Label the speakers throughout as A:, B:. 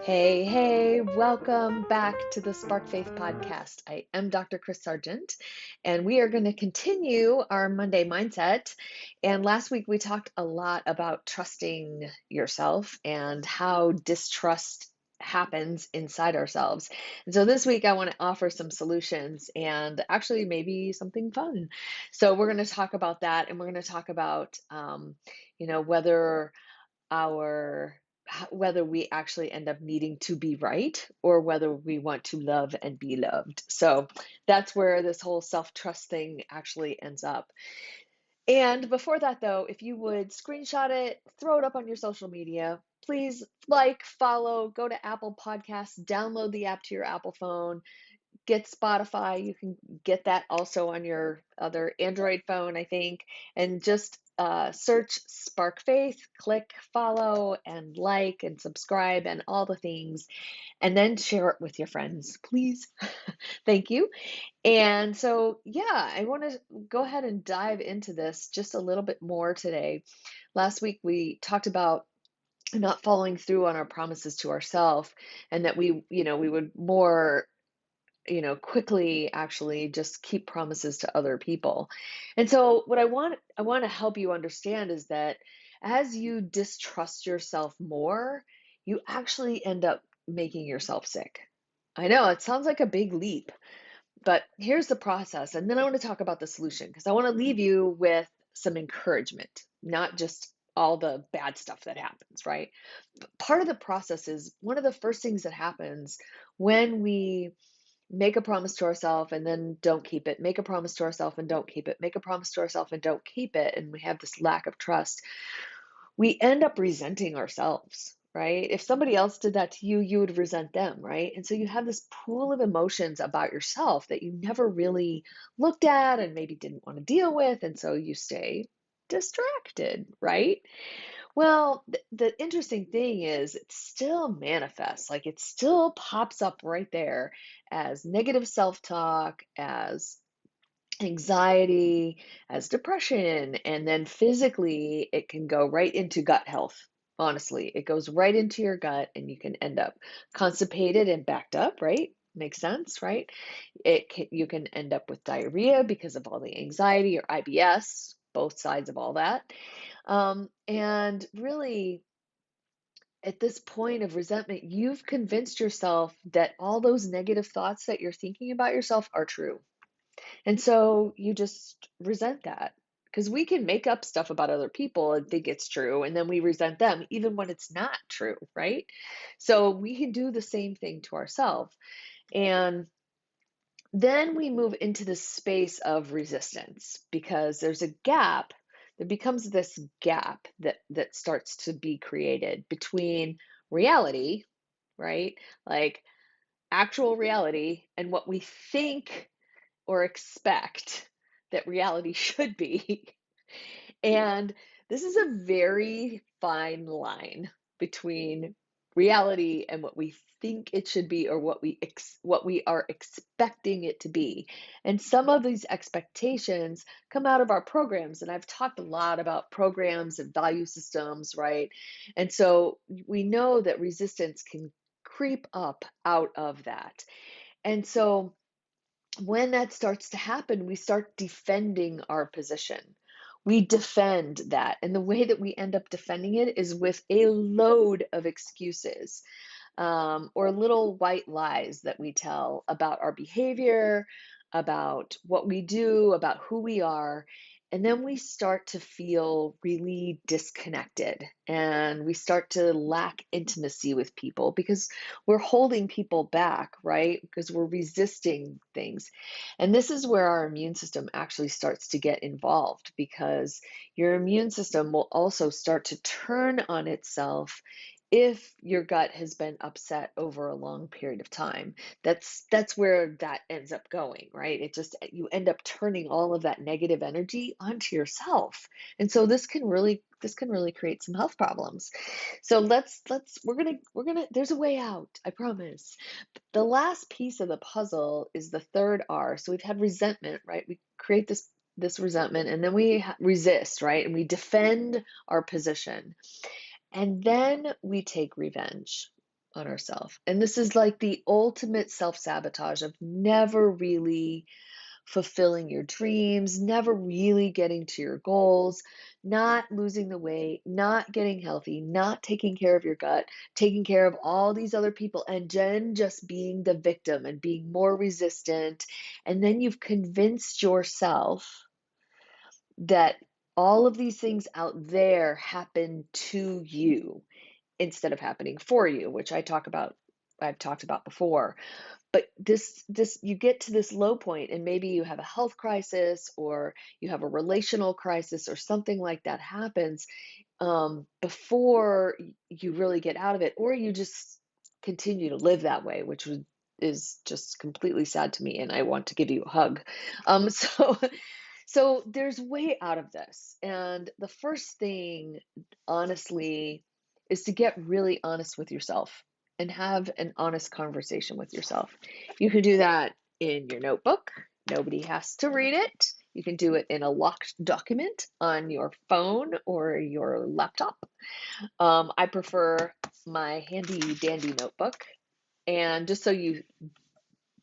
A: Hey, hey, welcome back to the Spark Faith podcast. I am Dr. Chris Sargent, and we are going to continue our Monday mindset. And last week we talked a lot about trusting yourself and how distrust happens inside ourselves. And so this week I want to offer some solutions and actually maybe something fun. So we're going to talk about that, and we're going to talk about, whether our whether we actually end up needing to be right or whether we want to love and be loved. So that's where this whole self-trust thing actually ends up. And before that, though, if you would screenshot it, throw it up on your social media, please like, follow, go to Apple Podcasts, download the app to your Apple phone, get Spotify. You can get that also on your other Android phone, I think, and just search Spark Faith, click follow and like and subscribe and all the things, and then share it with your friends, please. Thank you. And so, yeah, I want to go ahead and dive into this just a little bit more today. Last week, we talked about not following through on our promises to ourselves, and that we would more quickly actually just keep promises to other people. And so what I want to help you understand is that as you distrust yourself more, you actually end up making yourself sick. I know it sounds like a big leap, but here's the process. And then I want to talk about the solution because I want to leave you with some encouragement, not just all the bad stuff that happens, right? But part of the process is one of the first things that happens when we make a promise to ourselves and then don't keep it, make a promise to ourselves and don't keep it, make a promise to ourselves and don't keep it, and we have this lack of trust, we end up resenting ourselves, right? If somebody else did that to you, you would resent them, right? And so you have this pool of emotions about yourself that you never really looked at and maybe didn't want to deal with, and so you stay distracted, right? Well, the interesting thing is it still manifests, like it still pops up right there as negative self-talk, as anxiety, as depression, and then physically it can go right into gut health. Honestly, it goes right into your gut and you can end up constipated and backed up, right? Makes sense, right? You can end up with diarrhea because of all the anxiety or IBS, both sides of all that. And really, at this point of resentment, you've convinced yourself that all those negative thoughts that you're thinking about yourself are true. And so you just resent that because we can make up stuff about other people and think it's true, and then we resent them even when it's not true, right? So we can do the same thing to ourselves. And then we move into the space of resistance because there's a gap. There becomes this gap that starts to be created between reality, right? Like actual reality and what we think or expect that reality should be. And this is a very fine line between reality and what we think it should be or what we are expecting it to be. And some of these expectations come out of our programs, and I've talked a lot about programs and value systems, right? And so we know that resistance can creep up out of that. And so when that starts to happen, we start defending our position. We defend that. And the way that we end up defending it is with a load of excuses, or little white lies that we tell about our behavior, about what we do, about who we are. And then we start to feel really disconnected and we start to lack intimacy with people because we're holding people back, right? Because we're resisting things. And this is where our immune system actually starts to get involved because your immune system will also start to turn on itself if your gut has been upset over a long period of time. That's where that ends up going, right? It just you end up turning all of that negative energy onto yourself. And so this can really create some health problems. So let's we're gonna there's a way out, I promise. The last piece of the puzzle is the third R. So we've had resentment, right? We create this resentment and then we resist, right? And we defend our position. And then we take revenge. on ourselves. And this is like the ultimate self-sabotage of never really fulfilling your dreams, never really getting to your goals, not losing the weight, not getting healthy, not taking care of your gut, taking care of all these other people, and then just being the victim and being more resistant. And then you've convinced yourself that all of these things out there happen to you instead of happening for you, which I've talked about before. But this you get to this low point, and maybe you have a health crisis or you have a relational crisis or something like that happens before you really get out of it, or you just continue to live that way, which is just completely sad to me, and I want to give you a hug. So so there's way out of this, and the first thing, honestly, is to get really honest with yourself and have an honest conversation with yourself. You can do that in your notebook. Nobody has to read it. You can do it in a locked document on your phone or your laptop. I prefer my handy dandy notebook. And just so you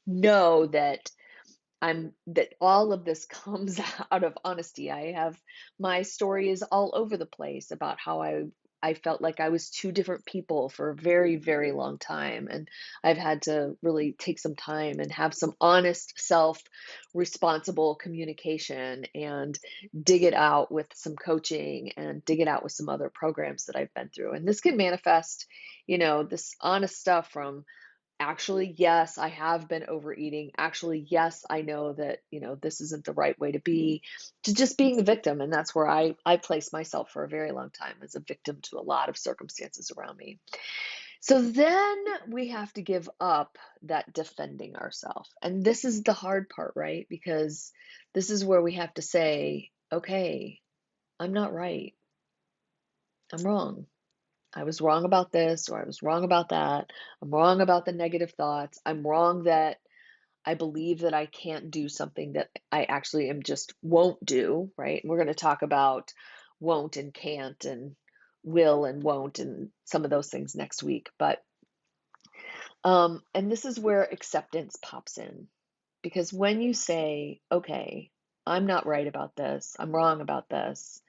A: know that that all of this comes out of honesty. I have my story is all over the place about how I felt like I was two different people for a very, very long time. And I've had to really take some time and have some honest self responsible communication and dig it out with some coaching and dig it out with some other programs that I've been through. And this can manifest, this honest stuff from actually, yes, I have been overeating. Actually, yes, I know that, this isn't the right way to be, to just being the victim. And that's where I placed myself for a very long time, as a victim to a lot of circumstances around me. So then we have to give up that defending ourselves. And this is the hard part, right? Because this is where we have to say, okay, I'm not right. I'm wrong. I was wrong about this, or I was wrong about that. I'm wrong about the negative thoughts. I'm wrong that I believe that I can't do something that I actually am just won't do, right? And we're going to talk about won't and can't and will and won't and some of those things next week. But and this is where acceptance pops in, because when you say, okay, I'm not right about this, I'm wrong about this,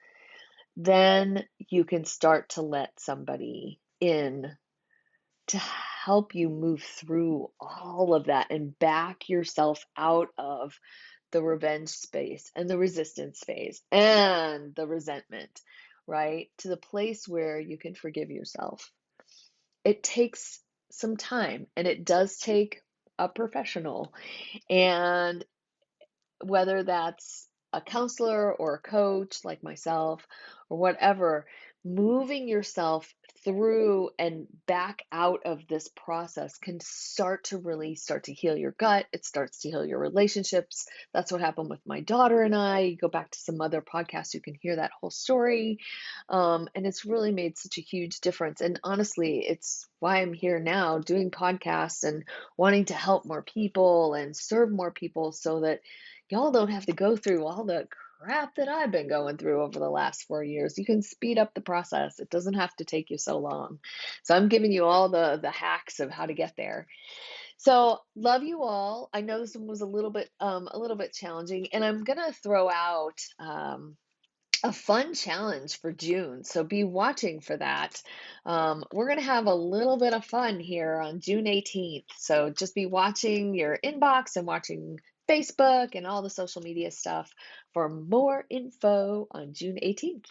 A: then you can start to let somebody in to help you move through all of that and back yourself out of the revenge space and the resistance phase and the resentment, right? To the place where you can forgive yourself. It takes some time, and it does take a professional. And whether that's a counselor or a coach like myself or whatever, moving yourself through and back out of this process can start to heal your gut. It starts to heal your relationships. That's what happened with my daughter and I. You go back to some other podcasts, you can hear that whole story. And it's really made such a huge difference. And honestly, it's why I'm here now doing podcasts and wanting to help more people and serve more people, so that y'all don't have to go through all the crap that I've been going through over the last 4 years. You can speed up the process. It doesn't have to take you so long. So I'm giving you all the hacks of how to get there. So love you all. I know this one was a little bit challenging, and I'm gonna throw out a fun challenge for June. So be watching for that. We're going to have a little bit of fun here on June 18th. So just be watching your inbox and watching Facebook and all the social media stuff for more info on June 18th.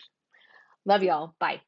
A: Love y'all. Bye.